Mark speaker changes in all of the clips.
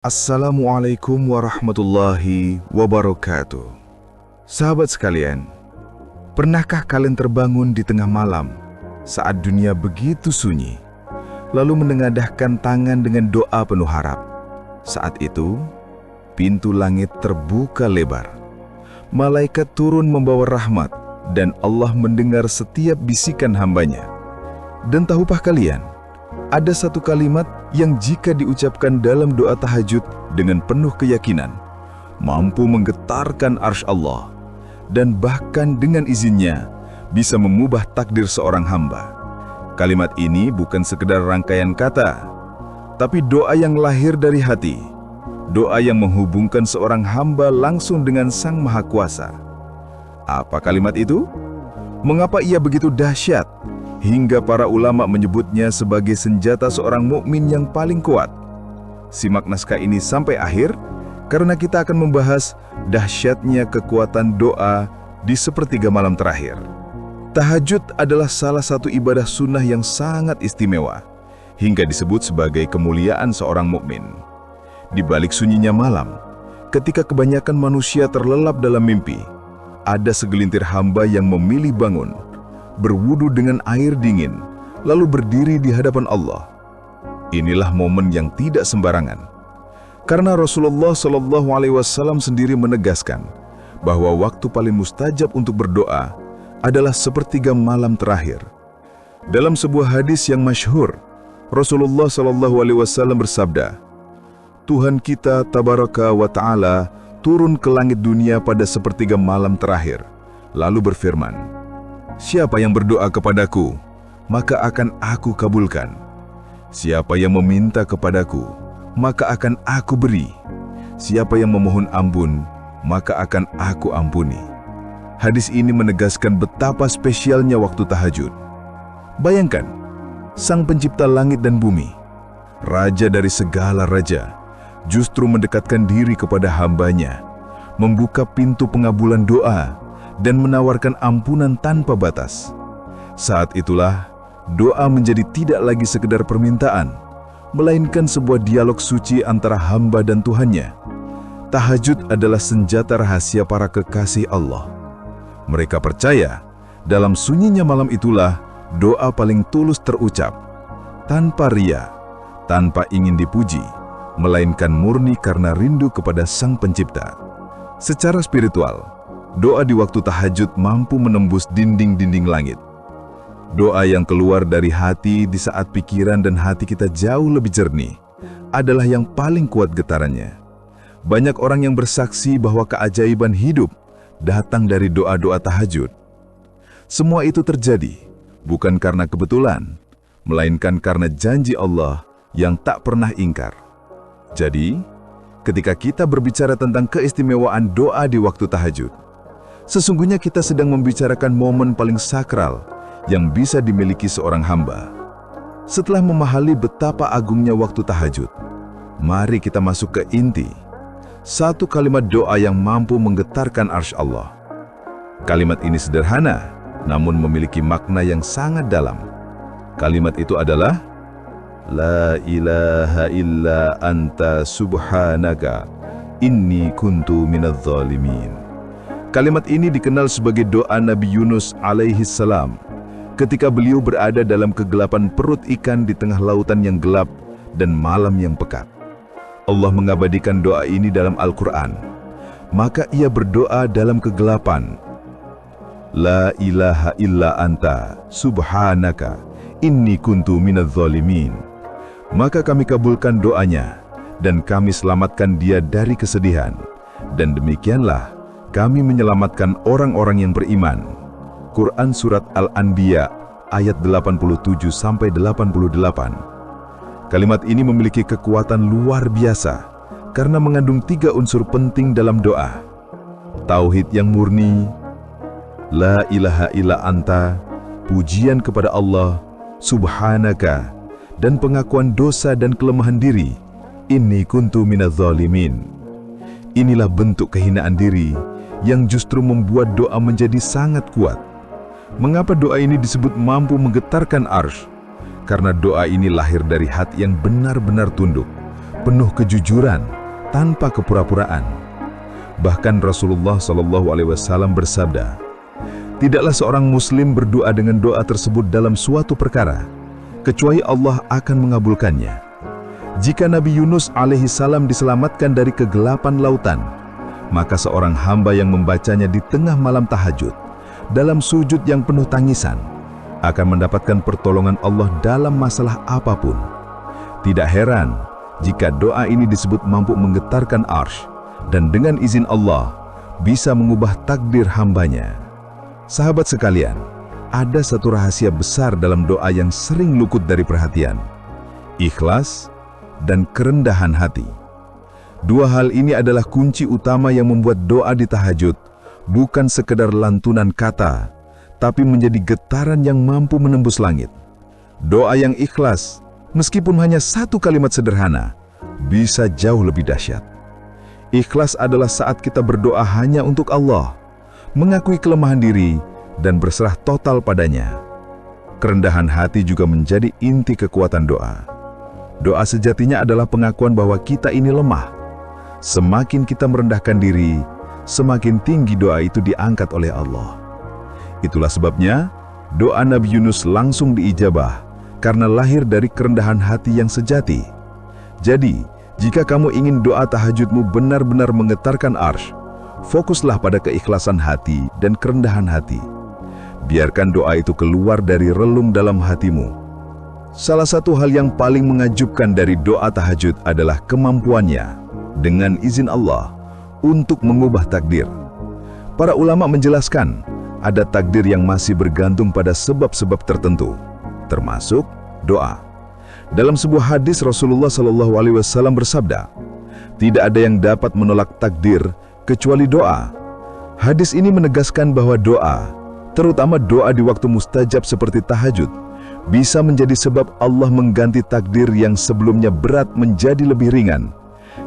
Speaker 1: Assalamualaikum warahmatullahi wabarakatuh. Sahabat sekalian, pernahkah kalian terbangun di tengah malam saat dunia begitu sunyi, lalu menengadahkan tangan dengan doa penuh harap? Saat itu, pintu langit terbuka lebar. Malaikat turun membawa rahmat dan Allah mendengar setiap bisikan hambanya. Dan tahukah kalian, ada satu kalimat yang jika diucapkan dalam doa tahajud dengan penuh keyakinan, mampu menggetarkan arsy Allah, dan bahkan dengan izinnya bisa mengubah takdir seorang hamba. Kalimat ini bukan sekedar rangkaian kata, tapi doa yang lahir dari hati, doa yang menghubungkan seorang hamba langsung dengan Sang Maha Kuasa. Apa kalimat itu? Mengapa ia begitu dahsyat hingga para ulama menyebutnya sebagai senjata seorang mukmin yang paling kuat? Simak naskah ini sampai akhir, karena kita akan membahas dahsyatnya kekuatan doa di sepertiga malam terakhir. Tahajud adalah salah satu ibadah sunnah yang sangat istimewa, hingga disebut sebagai kemuliaan seorang mukmin. Di balik sunyinya malam, ketika kebanyakan manusia terlelap dalam mimpi, ada segelintir hamba yang memilih bangun, berwudu dengan air dingin, lalu berdiri di hadapan Allah. Inilah momen yang tidak sembarangan, karena Rasulullah SAW sendiri menegaskan bahwa waktu paling mustajab untuk berdoa adalah sepertiga malam terakhir. Dalam sebuah hadis yang masyhur, Rasulullah SAW bersabda, Tuhan kita Tabaraka wa Ta'ala turun ke langit dunia pada sepertiga malam terakhir, lalu berfirman, siapa yang berdoa kepadaku, maka akan aku kabulkan. Siapa yang meminta kepadaku, maka akan aku beri. Siapa yang memohon ampun, maka akan aku ampuni. Hadis ini menegaskan betapa spesialnya waktu tahajud. Bayangkan, Sang Pencipta langit dan bumi, Raja dari segala raja, justru mendekatkan diri kepada hambanya, membuka pintu pengabulan doa, dan menawarkan ampunan tanpa batas. Saat itulah, doa menjadi tidak lagi sekedar permintaan, melainkan sebuah dialog suci antara hamba dan Tuhannya. Tahajud adalah senjata rahasia para kekasih Allah. Mereka percaya, dalam sunyinya malam itulah doa paling tulus terucap, tanpa ria, tanpa ingin dipuji, melainkan murni karena rindu kepada Sang Pencipta. Secara spiritual, doa di waktu tahajud mampu menembus dinding-dinding langit. Doa yang keluar dari hati di saat pikiran dan hati kita jauh lebih jernih adalah yang paling kuat getarannya. Banyak orang yang bersaksi bahwa keajaiban hidup datang dari doa-doa tahajud. Semua itu terjadi bukan karena kebetulan, melainkan karena janji Allah yang tak pernah ingkar. Jadi, ketika kita berbicara tentang keistimewaan doa di waktu tahajud, sesungguhnya kita sedang membicarakan momen paling sakral yang bisa dimiliki seorang hamba. Setelah memahami betapa agungnya waktu tahajud, mari kita masuk ke inti. Satu kalimat doa yang mampu menggetarkan arsy Allah. Kalimat ini sederhana, namun memiliki makna yang sangat dalam. Kalimat itu adalah, La ilaha illa anta subhanaka, inni kuntu minadz zalimin. Kalimat ini dikenal sebagai doa Nabi Yunus alaihi salam ketika beliau berada dalam kegelapan perut ikan di tengah lautan yang gelap dan malam yang pekat. Allah mengabadikan doa ini dalam Al-Quran. Maka ia berdoa dalam kegelapan, La ilaha illa anta subhanaka, inni kuntu minadz zalimin. Maka kami kabulkan doanya dan kami selamatkan dia dari kesedihan. Dan demikianlah kami menyelamatkan orang-orang yang beriman. Quran Surat Al-Anbiya ayat 87-88. Kalimat ini memiliki kekuatan luar biasa karena mengandung 3 unsur penting dalam doa. Tauhid yang murni, La ilaha illa anta, pujian kepada Allah, subhanaka, dan pengakuan dosa dan kelemahan diri, inni kuntu minadz zalimin. Inilah bentuk kehinaan diri yang justru membuat doa menjadi sangat kuat. Mengapa doa ini disebut mampu menggetarkan arsy? Karena doa ini lahir dari hati yang benar-benar tunduk, penuh kejujuran, tanpa kepura-puraan. Bahkan Rasulullah SAW bersabda, "Tidaklah seorang muslim berdoa dengan doa tersebut dalam suatu perkara, kecuali Allah akan mengabulkannya." Jika Nabi Yunus alaihissalam diselamatkan dari kegelapan lautan, maka seorang hamba yang membacanya di tengah malam tahajud, dalam sujud yang penuh tangisan, akan mendapatkan pertolongan Allah dalam masalah apapun. Tidak heran jika doa ini disebut mampu menggetarkan arsy, dan dengan izin Allah, bisa mengubah takdir hambanya. Sahabat sekalian, ada satu rahasia besar dalam doa yang sering luput dari perhatian: ikhlas dan kerendahan hati. Dua hal ini adalah kunci utama yang membuat doa di tahajud bukan sekedar lantunan kata, tapi menjadi getaran yang mampu menembus langit. Doa yang ikhlas, meskipun hanya satu kalimat sederhana, bisa jauh lebih dahsyat. Ikhlas adalah saat kita berdoa hanya untuk Allah, mengakui kelemahan diri, dan berserah total padanya. Kerendahan hati juga menjadi inti kekuatan doa. Doa sejatinya adalah pengakuan bahwa kita ini lemah. Semakin kita merendahkan diri, semakin tinggi doa itu diangkat oleh Allah. Itulah sebabnya, doa Nabi Yunus langsung diijabah, karena lahir dari kerendahan hati yang sejati. Jadi, jika kamu ingin doa tahajudmu benar-benar menggetarkan arsy, fokuslah pada keikhlasan hati dan kerendahan hati. Biarkan doa itu keluar dari relung dalam hatimu. Salah satu hal yang paling mengajubkan dari doa tahajud adalah kemampuannya, dengan izin Allah, untuk mengubah takdir. Para ulama menjelaskan, ada takdir yang masih bergantung pada sebab-sebab tertentu, termasuk doa. Dalam sebuah hadis Rasulullah SAW bersabda, "Tidak ada yang dapat menolak takdir kecuali doa." Hadis ini menegaskan bahwa doa, terutama doa di waktu mustajab seperti tahajud, bisa menjadi sebab Allah mengganti takdir yang sebelumnya berat menjadi lebih ringan,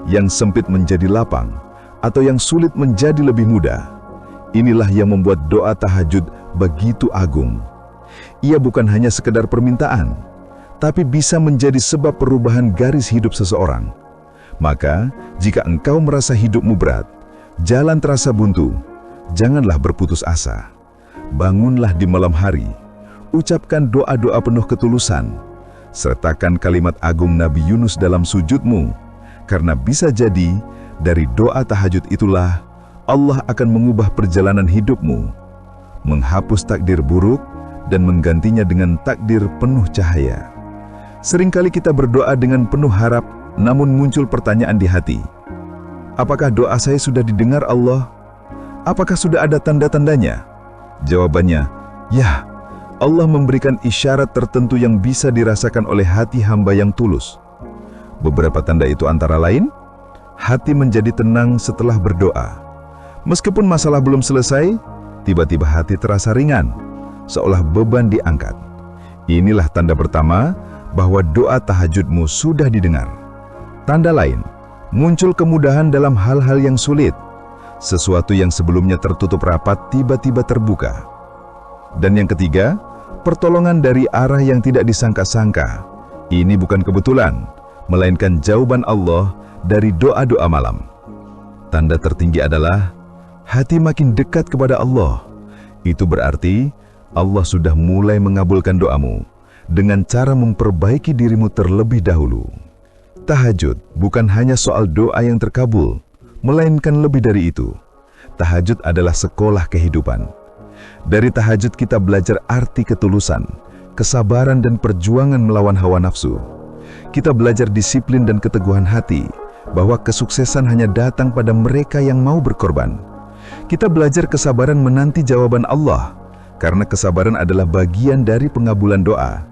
Speaker 1: yang sempit menjadi lapang, atau yang sulit menjadi lebih mudah. Inilah yang membuat doa tahajud begitu agung. Ia bukan hanya sekedar permintaan, tapi bisa menjadi sebab perubahan garis hidup seseorang. Maka, jika engkau merasa hidupmu berat, jalan terasa buntu, janganlah berputus asa. Bangunlah di malam hari, ucapkan doa-doa penuh ketulusan, sertakan kalimat agung Nabi Yunus dalam sujudmu, karena bisa jadi dari doa tahajud itulah Allah akan mengubah perjalanan hidupmu, menghapus takdir buruk, dan menggantinya dengan takdir penuh cahaya. Seringkali kita berdoa dengan penuh harap, namun muncul pertanyaan di hati. Apakah doa saya sudah didengar Allah? Apakah sudah ada tanda-tandanya? Jawabannya, ya. Allah memberikan isyarat tertentu yang bisa dirasakan oleh hati hamba yang tulus. Beberapa tanda itu antara lain, hati menjadi tenang setelah berdoa. Meskipun masalah belum selesai, tiba-tiba hati terasa ringan, seolah beban diangkat. Inilah tanda pertama bahwa doa tahajudmu sudah didengar. Tanda lain, muncul kemudahan dalam hal-hal yang sulit. Sesuatu yang sebelumnya tertutup rapat tiba-tiba terbuka. Dan yang ketiga, pertolongan dari arah yang tidak disangka-sangka. Ini bukan kebetulan, melainkan jawaban Allah dari doa-doa malam. Tanda tertinggi adalah hati makin dekat kepada Allah. Itu berarti Allah sudah mulai mengabulkan doamu dengan cara memperbaiki dirimu terlebih dahulu. Tahajud bukan hanya soal doa yang terkabul, melainkan lebih dari itu. Tahajud adalah sekolah kehidupan. Dari tahajud kita belajar arti ketulusan, kesabaran dan perjuangan melawan hawa nafsu. Kita belajar disiplin dan keteguhan hati, bahwa kesuksesan hanya datang pada mereka yang mau berkorban. Kita belajar kesabaran menanti jawaban Allah, karena kesabaran adalah bagian dari pengabulan doa.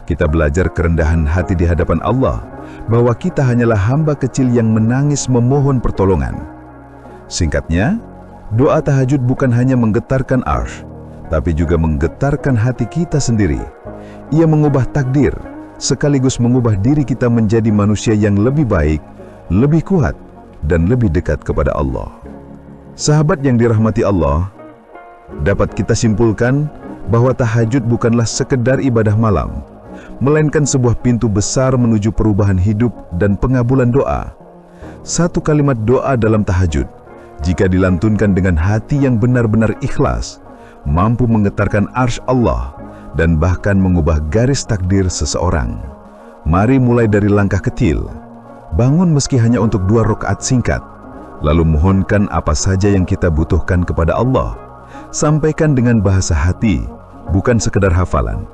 Speaker 1: Kita belajar kerendahan hati di hadapan Allah, bahwa kita hanyalah hamba kecil yang menangis memohon pertolongan. Singkatnya, doa tahajud bukan hanya menggetarkan arsy, tapi juga menggetarkan hati kita sendiri. Ia mengubah takdir, sekaligus mengubah diri kita menjadi manusia yang lebih baik, lebih kuat, dan lebih dekat kepada Allah. Sahabat yang dirahmati Allah, dapat kita simpulkan bahwa tahajud bukanlah sekedar ibadah malam, melainkan sebuah pintu besar menuju perubahan hidup dan pengabulan doa. Satu kalimat doa dalam tahajud, jika dilantunkan dengan hati yang benar-benar ikhlas, mampu menggetarkan arsy Allah dan bahkan mengubah garis takdir seseorang. Mari mulai dari langkah kecil. Bangun meski hanya untuk 2 rakaat singkat, lalu mohonkan apa saja yang kita butuhkan kepada Allah. Sampaikan dengan bahasa hati, bukan sekedar hafalan.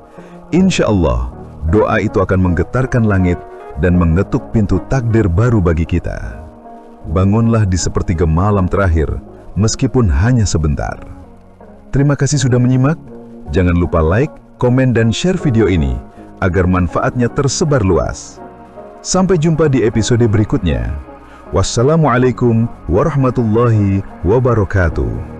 Speaker 1: Insya Allah, doa itu akan menggetarkan langit dan mengetuk pintu takdir baru bagi kita. Bangunlah di sepertiga malam terakhir, meskipun hanya sebentar. Terima kasih sudah menyimak. Jangan lupa like, komen, dan share video ini agar manfaatnya tersebar luas. Sampai jumpa di episode berikutnya. Wassalamualaikum warahmatullahi wabarakatuh.